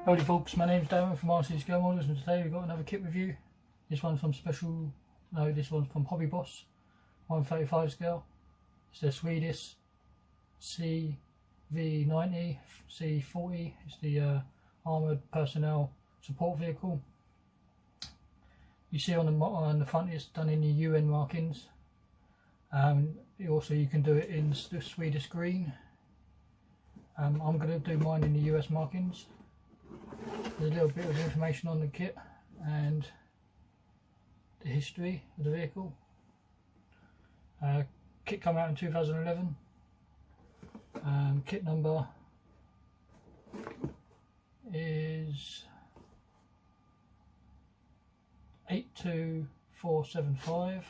Howdy folks, my name's Darren from RC Scale Models, and today we've got another kit review. This one's from this one's from HobbyBoss, 135 scale. It's the Swedish CV90-40C. It's the armoured personnel support vehicle. You see on the front it's done in the UN markings. Also you can do it in the Swedish green. I'm going to do mine in the US markings. There's a little bit of information on the kit and the history of the vehicle. Kit came out in 2011. Kit number is 82475.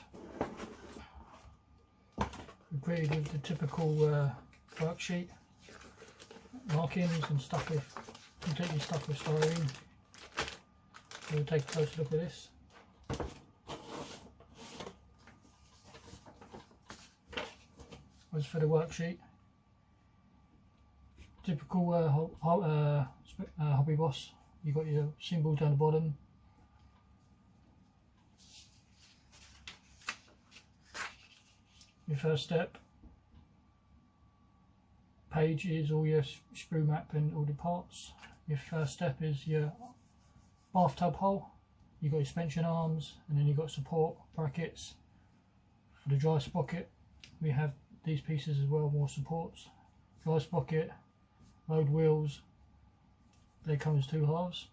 We created with the typical worksheet, markings and stuff with completely stuffed with styrene. So we'll take a closer look at this. As for the worksheet, typical HobbyBoss, you've got your symbols down the bottom. Your first step page is all your sprue map and all the parts. Your first step is your bathtub hole. You've got your suspension arms, and then you've got support brackets. For the dry sprocket, we have these pieces as well, more supports. Dry sprocket, road wheels, they come as two halves.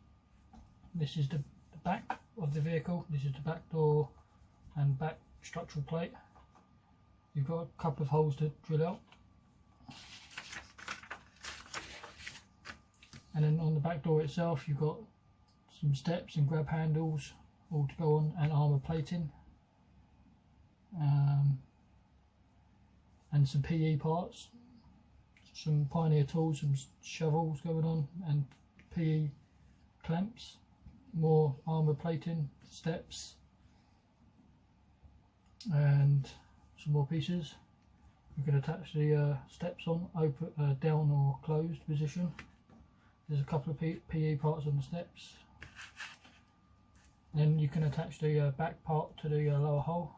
This is the back of the vehicle. This is the back door and back structural plate. You've got a couple of holes to drill out. And then on the back door itself you've got some steps and grab handles all to go on, and armour plating, and some PE parts, some Pioneer tools, some shovels going on, and PE clamps, more armour plating, steps, and some more pieces. You can attach the steps on open, down or closed position. There's a couple of PE parts on the steps. Then you can attach the back part to the lower hull.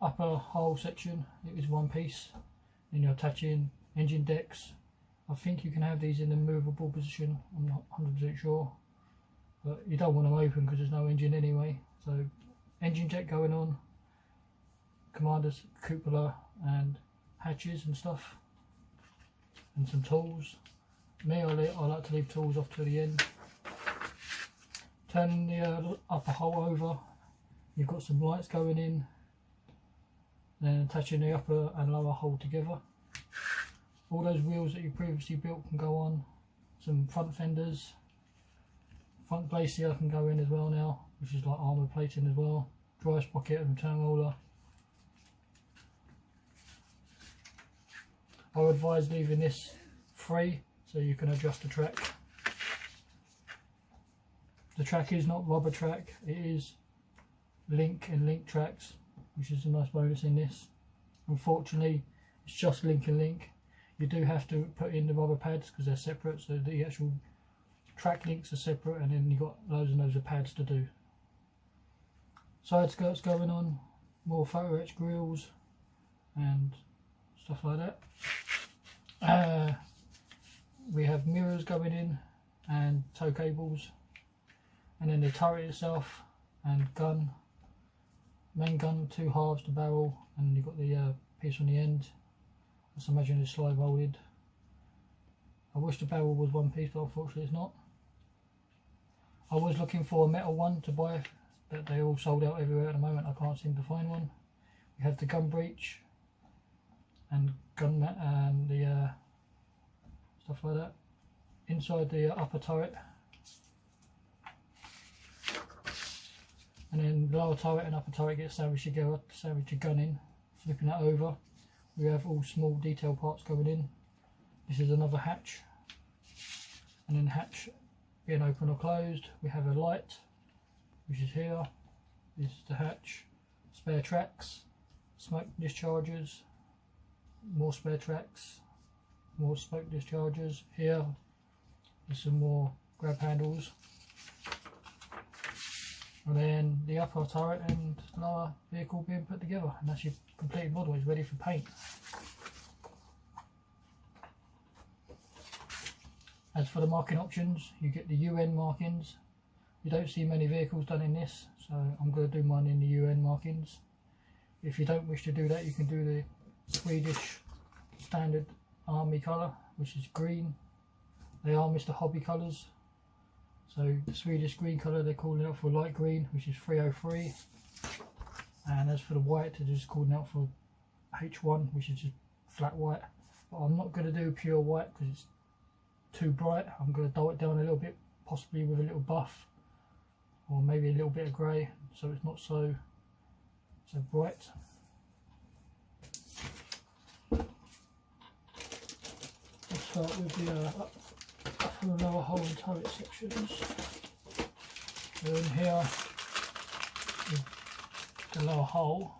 Upper hull section, it is one piece. Then you're attaching engine decks. I think you can have these in a movable position, I'm not 100% sure. But you don't want them open because there's no engine anyway. So engine deck going on, commander's cupola and hatches and stuff, and some tools. Me, I like to leave tools off to the end. Turning the upper hull over, you've got some lights going in, then attaching the upper and lower hull together. All those wheels that you previously built can go on. Some front fenders, front glacier can go in as well now, which is like armour plating as well. Dry sprocket and turn roller. I would advise leaving this free so you can adjust the track. The track is not rubber track, it is link and link tracks, which is a nice bonus in this. Unfortunately it's just link and link. You do have to put in the rubber pads because they're separate, so the actual track links are separate, and then you've got loads and loads of pads to do. Side skirts going on, more photo etch grills and stuff like that. We have mirrors going in and tow cables, and then the turret itself and gun, main gun, two halves to barrel, and you've got the piece on the end. Let's imagine it's slide molded. I wish the barrel was one piece, but unfortunately it's not. I was looking for a metal one to buy, but they all sold out everywhere at the moment. I can't seem to find one. We have the gun breech and gun mat and the stuff like that. Inside the upper turret, and then the lower turret and upper turret get sandwiched together to sandwich your gun in. Flipping that over, we have all small detail parts going in. This is another hatch, and then hatch being open or closed. We have a light, which is here. This is the hatch. Spare tracks, smoke dischargers, more spare tracks, more smoke dischargers. Here there's some more grab handles, and then the upper turret and lower vehicle being put together, and that's your completed model. Is ready for paint. As for the marking options, you get the UN markings. You don't see many vehicles done in this, so I'm going to do mine in the UN markings. If you don't wish to do that, you can do the Swedish standard army colour, which is green. They are Mr. Hobby colours. So the Swedish green colour, they're calling out for light green, which is 303. And as for the white, they're just calling out for H1, which is just flat white. But I'm not going to do pure white because it's too bright. I'm going to dull it down a little bit, possibly with a little buff, or maybe a little bit of grey, so it's not so bright. Let's start with the upper and lower hull and turret sections. So in here is the lower hull.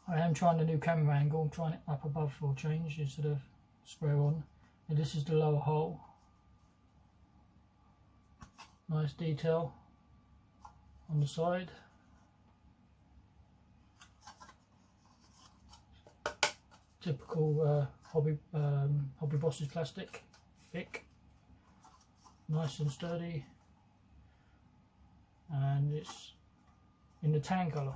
I am trying the new camera angle. I'm trying it up above for change instead of square on. And this is the lower hull. Nice detail on the side. Typical HobbyBoss's plastic, thick, nice and sturdy, and it's in the tan colour.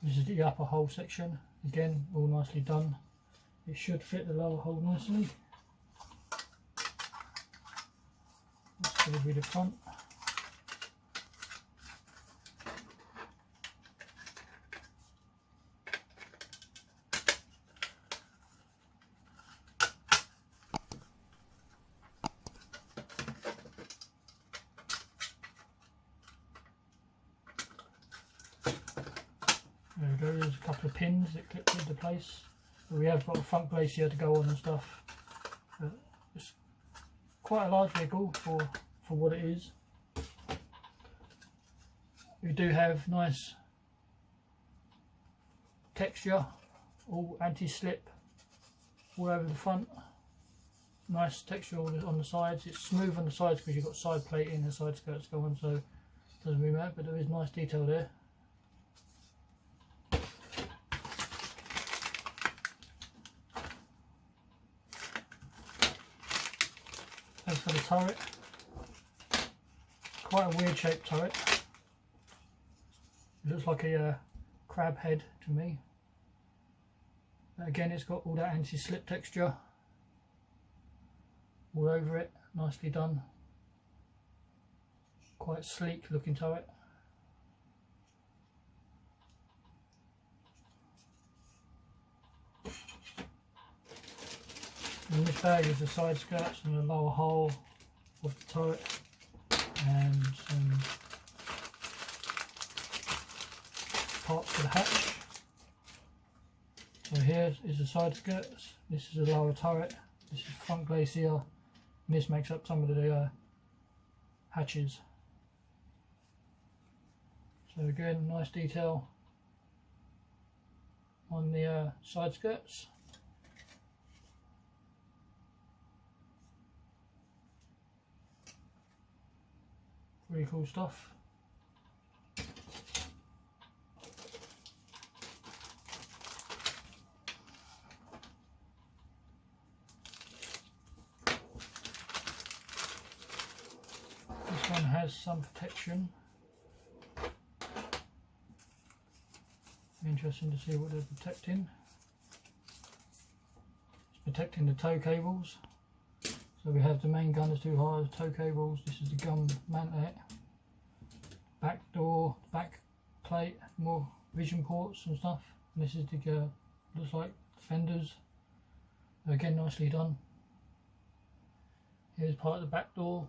This is the upper hull section, again all nicely done. It should fit the lower hull nicely. This will be the front. There we go, there's a couple of pins that clip into place. But we have got a front brace here to go on and stuff. But it's quite a large vehicle for what it is. We do have nice texture, all anti-slip all over the front. Nice texture on the sides. It's smooth on the sides because you've got side plating and side skirts go on, so it doesn't really matter, but there is nice detail there. As for the turret, quite a weird shaped turret. It looks like a crab head to me. But again, it's got all that anti-slip texture all over it, nicely done. Quite sleek looking turret. In this bag is the side skirts and the lower hull of the turret, and some parts for the hatch. So here is the side skirts, this is the lower turret, this is front glacier, and this makes up some of the hatches. So again, nice detail on the side skirts. Really cool stuff. This one has some protection. Interesting to see what they're protecting. It's protecting the tow cables. So we have the main gun, there's two hires, tow cables, this is the gun mount, back door, back plate, more vision ports and stuff. And this is the, looks like fenders, again nicely done. Here's part of the back door.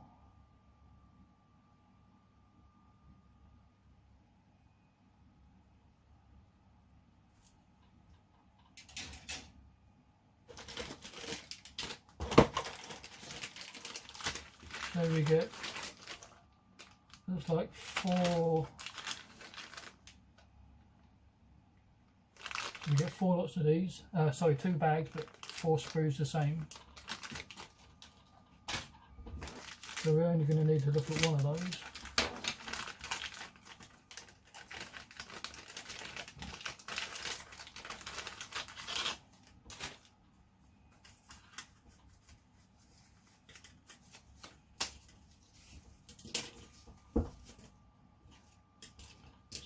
So we get, looks like 4 lots of these, sorry, 2 bags, but 4 sprues the same. So we're only going to need to look at one of those.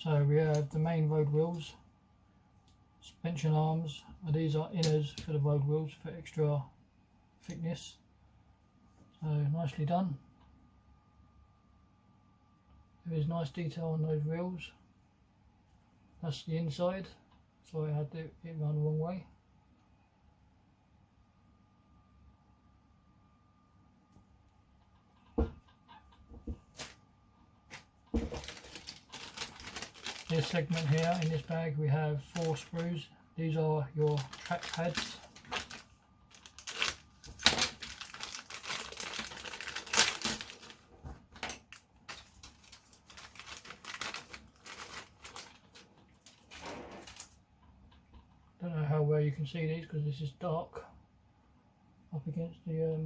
So we have the main road wheels, suspension arms, and these are inners for the road wheels for extra thickness. So nicely done. There is nice detail on those wheels. That's the inside, so I had it run the wrong way. This segment here in this bag we have 4 sprues. These are your track pads. Don't know how well you can see these because this is dark up against the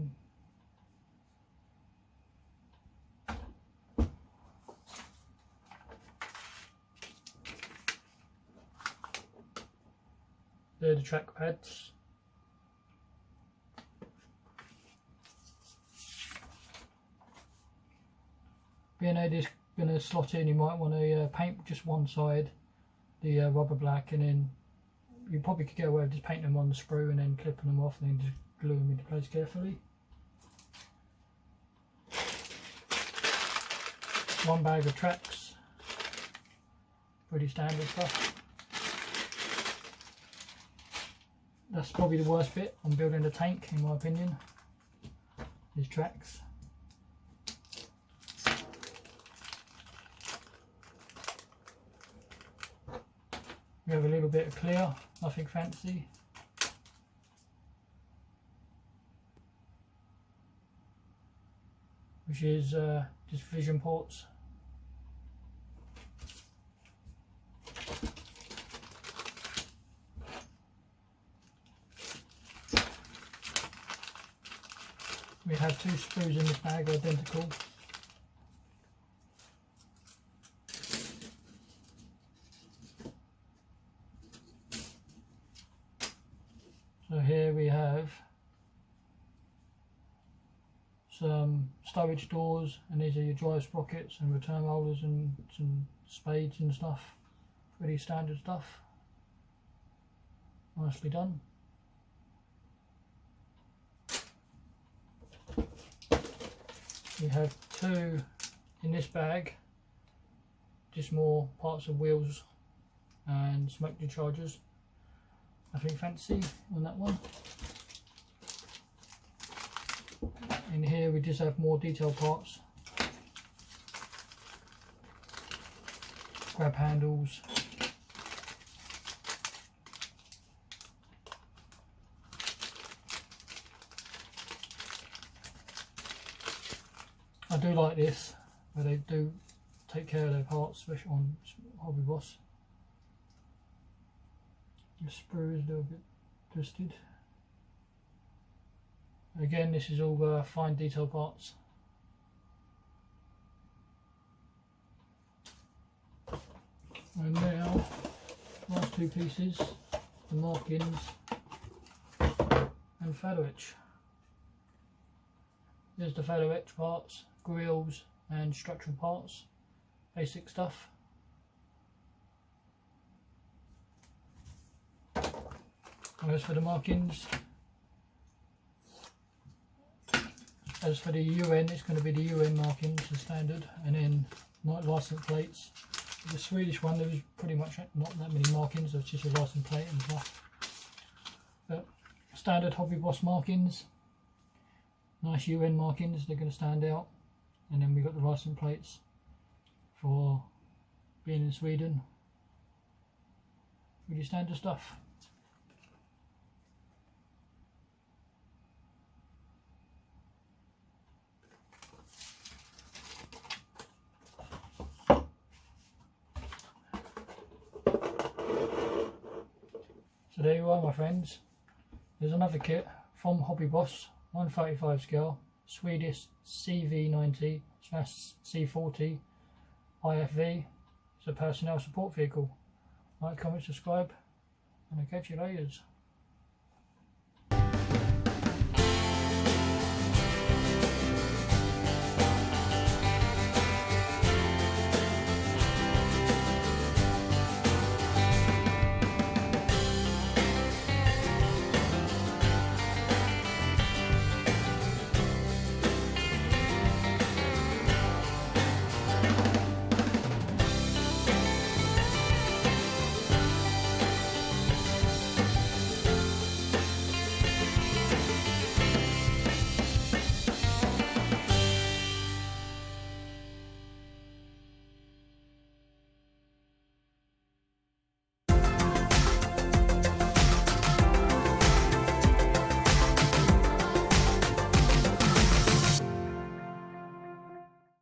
they're the track pads. Being this going to slot in, you might want to paint just one side, the rubber black, and then you probably could get away with just painting them on the sprue and then clipping them off and then just glue them into place carefully. One bag of tracks, pretty standard stuff. That's probably the worst bit on building a tank, in my opinion, is tracks. We have a little bit of clear, nothing fancy. Which is just vision ports. We have 2 sprues in this bag, identical. So here we have some stowage doors, and these are your drive sprockets and return rollers and some spades and stuff. Pretty standard stuff. Nicely done. We have 2 in this bag, just more parts of wheels and smoke dischargers. Nothing fancy on that one. In here we just have more detailed parts. Grab handles. I do like this, where they do take care of their parts, especially on HobbyBoss. The sprue is a little bit twisted. Again, this is all fine detail parts. And now, last 2 pieces, the markings and feather etch. There's the feather etch parts, grills and structural parts, basic stuff. As for the markings, as for the UN, it's going to be the UN markings, the standard, and then license plates. The Swedish one, there was pretty much not that many markings, it's just a license plate and stuff. But standard HobbyBoss markings, nice UN markings, they're going to stand out. And then we've got the license plates for being in Sweden. Pretty standard stuff. So there you are, my friends. There's another kit from HobbyBoss, 135 scale, Swedish CV90-40C IFV. It's a personnel support vehicle. Like, comment, subscribe, and I'll catch you later.